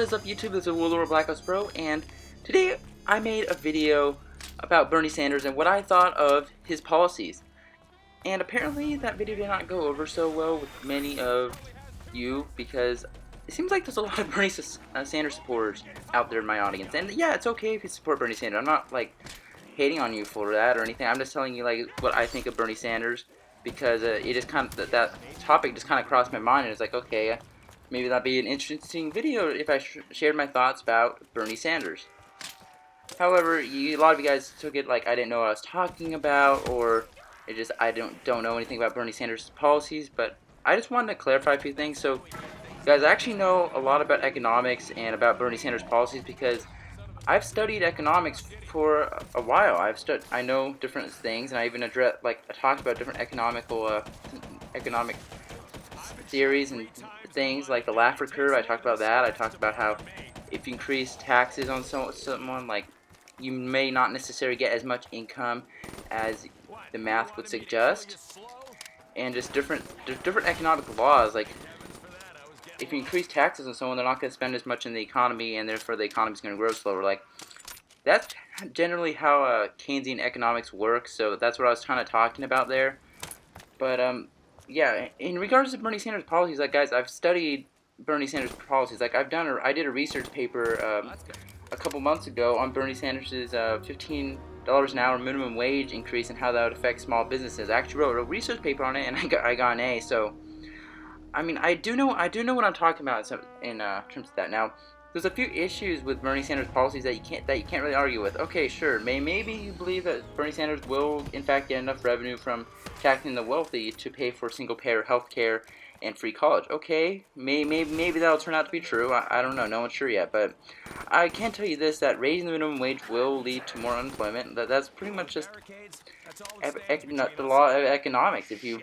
is up YouTube? This is Lord Black Ops Pro, and today I made a video about Bernie Sanders and what I thought of his policies. And apparently that video did not go over so well with many of you because it seems like there's a lot of Bernie Sanders supporters out there in my audience. And yeah, it's okay if you support Bernie Sanders. I'm not like hating on you for that or anything. I'm just telling you like what I think of Bernie Sanders because it just kind of that topic just kind of crossed my mind and it's like, okay, maybe that'd be an interesting video if I shared my thoughts about Bernie Sanders. However, a lot of you guys took it like I didn't know what I was talking about, or it just I don't know anything about Bernie Sanders' policies. But I just wanted to clarify a few things. So, guys, I actually know a lot about economics and about Bernie Sanders' policies because I've studied economics for a while. I know different things, and I even I talked about different economic theories and things like the Laffer curve. I talked about that. I talked about how if you increase taxes on someone, like you may not necessarily get as much income as the math would suggest, and just different economic laws. Like if you increase taxes on someone, they're not going to spend as much in the economy, and therefore the economy is going to grow slower. Like that's generally how Keynesian economics works. So that's what I was kind of talking about there. But yeah, in regards to Bernie Sanders' policies, like guys, I've studied Bernie Sanders' policies. Like I did a research paper a couple months ago on Bernie Sanders' $15 an hour minimum wage increase and how that would affect small businesses. I actually wrote a research paper on it, and I got an A. So, I mean, I do know what I'm talking about in terms of that. Now, there's a few issues with Bernie Sanders' policies that you can't really argue with. Okay, sure, maybe you believe that Bernie Sanders will in fact get enough revenue from taxing the wealthy to pay for single-payer health care and free college. Okay, maybe that'll turn out to be true. I don't know. No one's sure yet, but I can tell you this: that raising the minimum wage will lead to more unemployment. That's pretty much just the law of economics. If you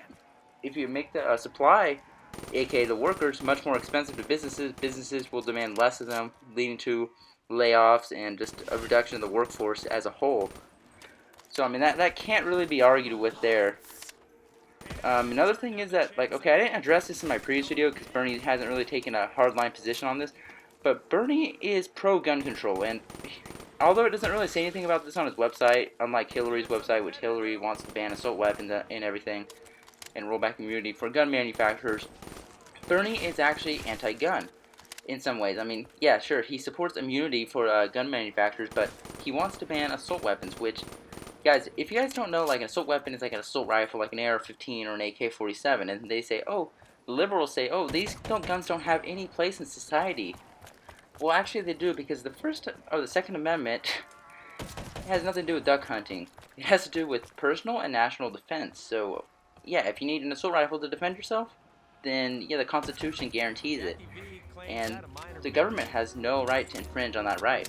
make the supply, aka the workers, much more expensive to businesses will demand less of them, leading to layoffs and just a reduction of the workforce as a whole. So I mean that can't really be argued with there. Another thing is that, like, okay, I didn't address this in my previous video because Bernie hasn't really taken a hardline position on this, but Bernie is pro-gun control, and although it doesn't really say anything about this on his website, unlike Hillary's website, which Hillary wants to ban assault weapons and everything, and roll back immunity for gun manufacturers, Bernie is actually anti-gun in some ways. I mean, yeah, sure, he supports immunity for gun manufacturers, but he wants to ban assault weapons, which, guys, if you guys don't know, like, an assault weapon is like an assault rifle, like an AR-15 or an AK-47, and they say, oh, the liberals say, oh, these guns don't have any place in society. Well, actually they do, because the Second Amendment has nothing to do with duck hunting. It has to do with personal and national defense. So, yeah, if you need an assault rifle to defend yourself, then, yeah, the Constitution guarantees it. And the government has no right to infringe on that right.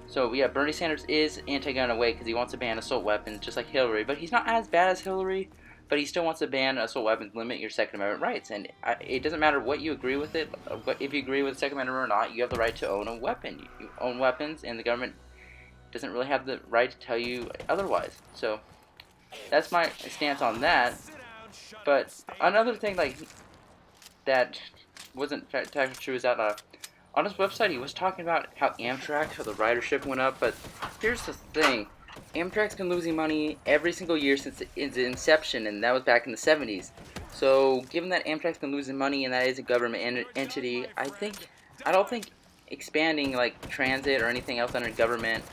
So, yeah, Bernie Sanders is anti-gun in a way because he wants to ban assault weapons just like Hillary. But he's not as bad as Hillary, but he still wants to ban assault weapons, limit your Second Amendment rights. And it doesn't matter what you agree with it. If you agree with the Second Amendment or not, you have the right to own a weapon. You own weapons, and the government doesn't really have the right to tell you otherwise. So, that's my stance on that. But another thing, like, that wasn't technically true is that on his website he was talking about how Amtrak, how the ridership went up, but here's the thing: Amtrak's been losing money every single year since its inception, and that was back in the 70s. So given that Amtrak's been losing money and that is a government entity, I don't think expanding like transit or anything else under government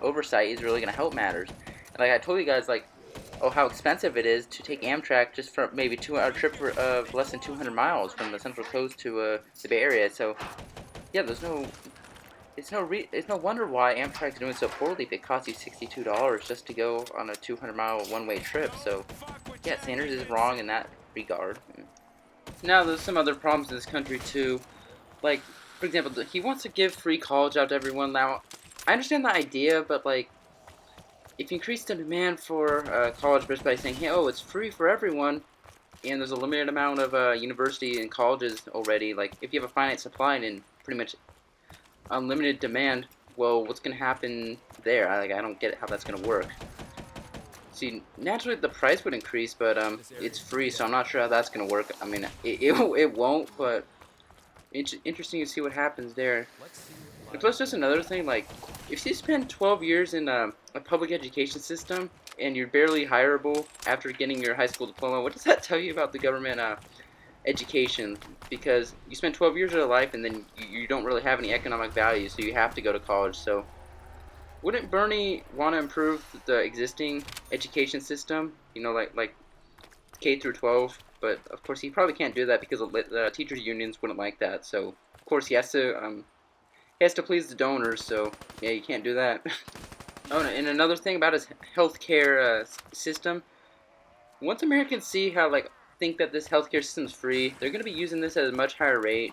oversight is really going to help matters. Like I told you guys, like, oh, how expensive it is to take Amtrak just for maybe a 2-hour trip of less than 200 miles from the Central Coast to the Bay Area. So, yeah, it's no wonder why Amtrak's doing so poorly if it costs you $62 just to go on a 200-mile one-way trip. So, yeah, Sanders is wrong in that regard. Now, there's some other problems in this country too. Like, for example, he wants to give free college out to everyone. Now, I understand the idea, but like, if you increase the demand for college just by saying, hey, oh, it's free for everyone, and there's a limited amount of university and colleges already, like, if you have a finite supply and pretty much unlimited demand, well, what's going to happen there? I don't get how that's going to work. See, naturally the price would increase, but it's free, so I'm not sure how that's going to work. I mean, it won't, but Interesting to see what happens there. And plus, just another thing, like, if you spend 12 years in a public education system and you're barely hireable after getting your high school diploma, what does that tell you about the government education? Because you spend 12 years of your life and then you don't really have any economic value, so you have to go to college. So wouldn't Bernie want to improve the existing education system? You know, like K through 12, but of course he probably can't do that because the teachers unions wouldn't like that. So of course he has to please the donors. So yeah, you can't do that. Oh, and another thing about his healthcare system. Once Americans see how think that this healthcare system is free, they're going to be using this at a much higher rate.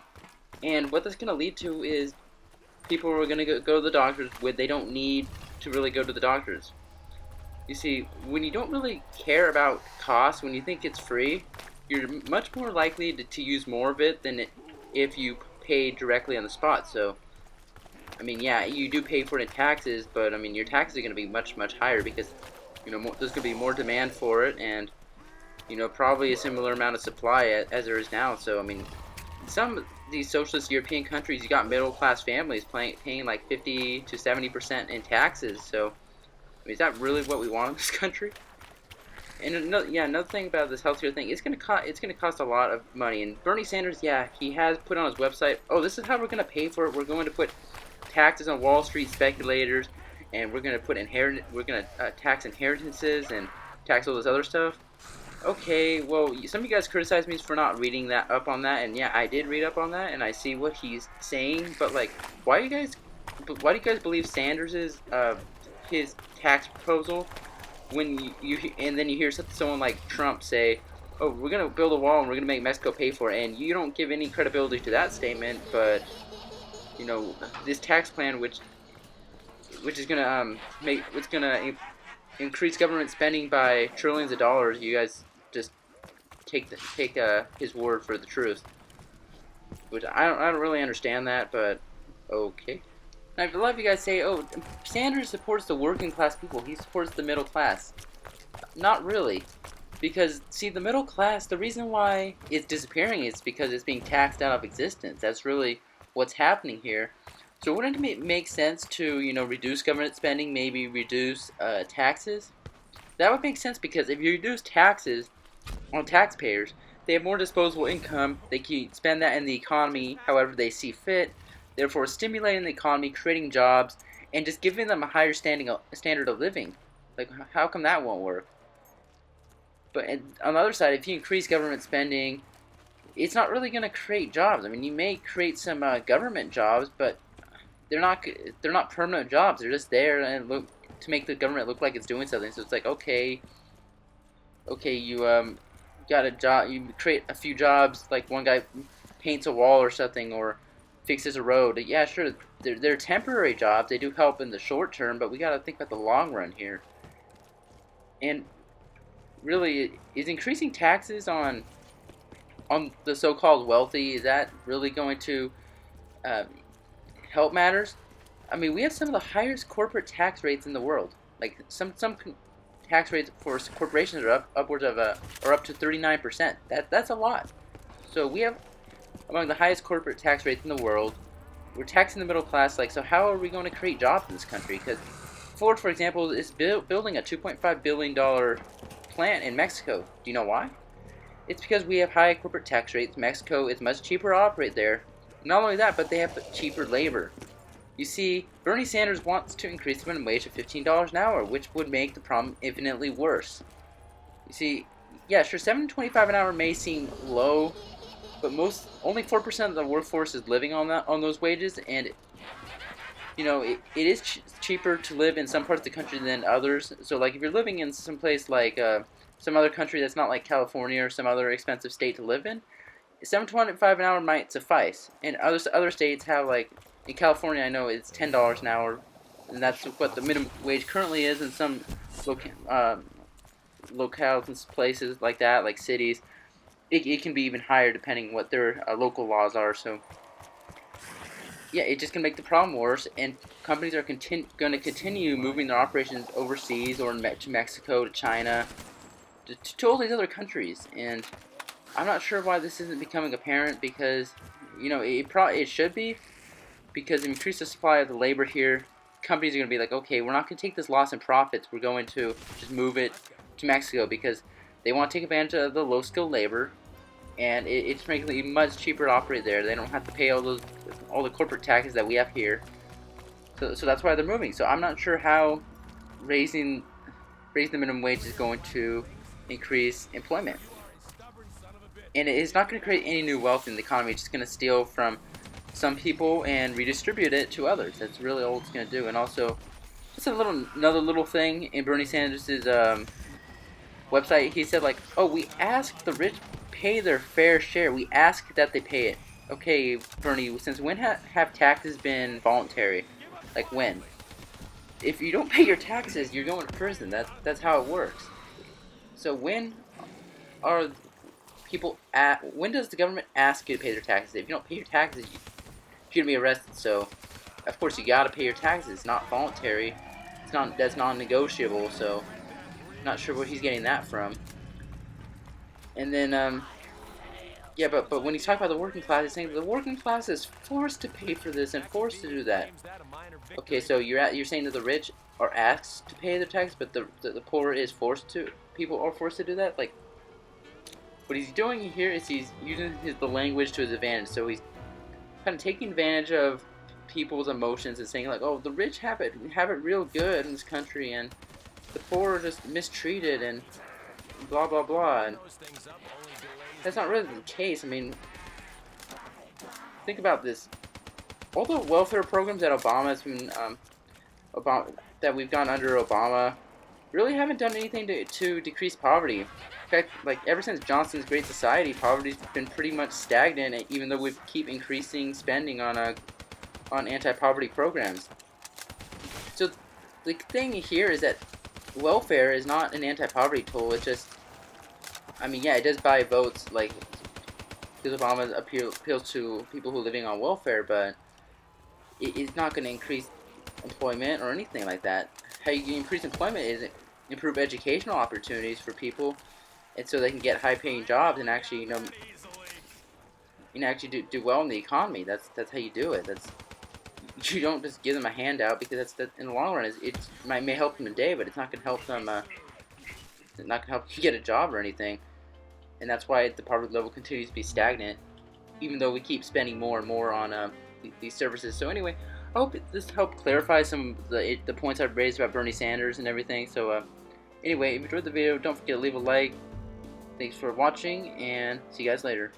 And what that's going to lead to is people are going to go to the doctors when they don't need to really go to the doctors. You see, when you don't really care about cost, when you think it's free, you're much more likely to use more of it than if you pay directly on the spot. So, I mean, yeah, you do pay for it in taxes, but I mean, your taxes are going to be much, much higher because, there's going to be more demand for it and, probably a similar amount of supply as there is now. So, I mean, some of these socialist European countries, you got middle class families paying like 50 to 70% in taxes. So, I mean, is that really what we want in this country? And another thing about this healthcare thing, it's gonna cost a lot of money. And Bernie Sanders, yeah, he has put on his website, oh, this is how we're gonna pay for it. We're going to put taxes on Wall Street speculators, and we're gonna tax inheritances and tax all this other stuff. Okay, well, some of you guys criticize me for not reading that up on that, and yeah, I did read up on that, and I see what he's saying. But like, why do you guys believe Sanders's his tax proposal when and then you hear someone like Trump say, "Oh, we're gonna build a wall and we're gonna make Mexico pay for it," and you don't give any credibility to that statement, but this tax plan, which is gonna increase government spending by trillions of dollars, you guys just take his word for the truth, which I don't really understand that, but okay. And a lot of you guys say, oh, Sanders supports the working class people. He supports the middle class. Not really. Because, see, the middle class, the reason why it's disappearing is because it's being taxed out of existence. That's really what's happening here. So wouldn't it make sense to, reduce government spending, maybe reduce taxes? That would make sense because if you reduce taxes on taxpayers, they have more disposable income. They can spend that in the economy however they see fit, therefore stimulating the economy, creating jobs, and just giving them a higher standard of living. Like, how come that won't work? But on the other side, if you increase government spending, it's not really going to create jobs. I mean, you may create some government jobs, but they're not permanent jobs. They're just there and to make the government look like it's doing something. So it's like, okay, you got a job, you create a few jobs, like one guy paints a wall or something, or fixes a road. Yeah, sure, they're temporary jobs. They do help in the short term, but we got to think about the long run here. And really, is increasing taxes on the so-called wealthy, is that really going to help matters? I mean, we have some of the highest corporate tax rates in the world. Like some tax rates for corporations are upwards of or up to 39%. That's a lot. So we have among the highest corporate tax rates in the world. We're taxing the middle class. Like, so how are we going to create jobs in this country? Because Ford, for example, is building a $2.5 billion plant in Mexico. Do you know why? It's because we have high corporate tax rates. Mexico is much cheaper to operate there. Not only that, but they have cheaper labor. You see, Bernie Sanders wants to increase the minimum wage to $15 an hour, which would make the problem infinitely worse. You see, yeah, sure, $7.25 an hour may seem low, but only 4% of the workforce is living on those wages, and it is cheaper to live in some parts of the country than others. So, like, if you're living in some place like some other country that's not like California or some other expensive state to live in, $7.25 an hour might suffice. And other states have, like, in California, I know it's $10 an hour, and that's what the minimum wage currently is in some locales and places like that, like cities. It can be even higher depending what their local laws are. So, yeah, it's just going to make the problem worse, and companies are going to continue moving their operations overseas or to Mexico, to China, to all these other countries. And I'm not sure why this isn't becoming apparent, because You know, it should be, because if you increase the supply of the labor here, companies are going to be like, okay, we're not going to take this loss in profits. We're going to just move it to Mexico because they want to take advantage of the low-skilled labor, and it's making it much cheaper to operate there. They don't have to pay all the corporate taxes that we have here. So that's why they're moving. So I'm not sure how raising the minimum wage is going to increase employment. And it's not going to create any new wealth in the economy. It's just going to steal from some people and redistribute it to others. That's really all it's going to do. And also, just another little thing in Bernie Sanders' website, he said like, oh, we ask the rich pay their fair share. We ask that they pay it. Okay, Bernie, since when have taxes been voluntary? Like when? If you don't pay your taxes, you're going to prison. That's how it works. So when are people when does the government ask you to pay their taxes? If you don't pay your taxes, you're gonna be arrested. So of course you gotta pay your taxes. It's not voluntary. That's non-negotiable. So not sure where he's getting that from. And then yeah, but when he's talking about the working class, he's saying the working class is forced to pay for this and forced to do that. Okay, so you're saying that the rich are asked to pay their tax, but the poor is forced to. People are forced to do that. Like, what he's doing here is he's using the language to his advantage. So he's kind of taking advantage of people's emotions and saying like, oh, the rich have it real good in this country, and the poor are just mistreated and blah blah blah. And that's not really the case. I mean, think about this. All the welfare programs that Obama's been, that we've gone under Obama, really haven't done anything to decrease poverty. In fact, like ever since Johnson's Great Society, poverty's been pretty much stagnant, even though we keep increasing spending on anti-poverty programs. So the thing here is that welfare is not an anti-poverty tool. It's just, I mean, yeah, it does buy votes, like, because Obama appeals to people who are living on welfare, but it's not going to increase employment or anything like that. How you increase employment is improve educational opportunities for people, and so they can get high-paying jobs and actually, actually do well in the economy. That's how you do it. You don't just give them a handout, because in the long run it may help them today, but it's not going to help them. It's not going to help you get a job or anything, and that's why the poverty level continues to be stagnant, even though we keep spending more and more on these services. So anyway, I hope this helped clarify some of the points I've raised about Bernie Sanders and everything. So anyway, if you enjoyed the video, don't forget to leave a like. Thanks for watching, and see you guys later.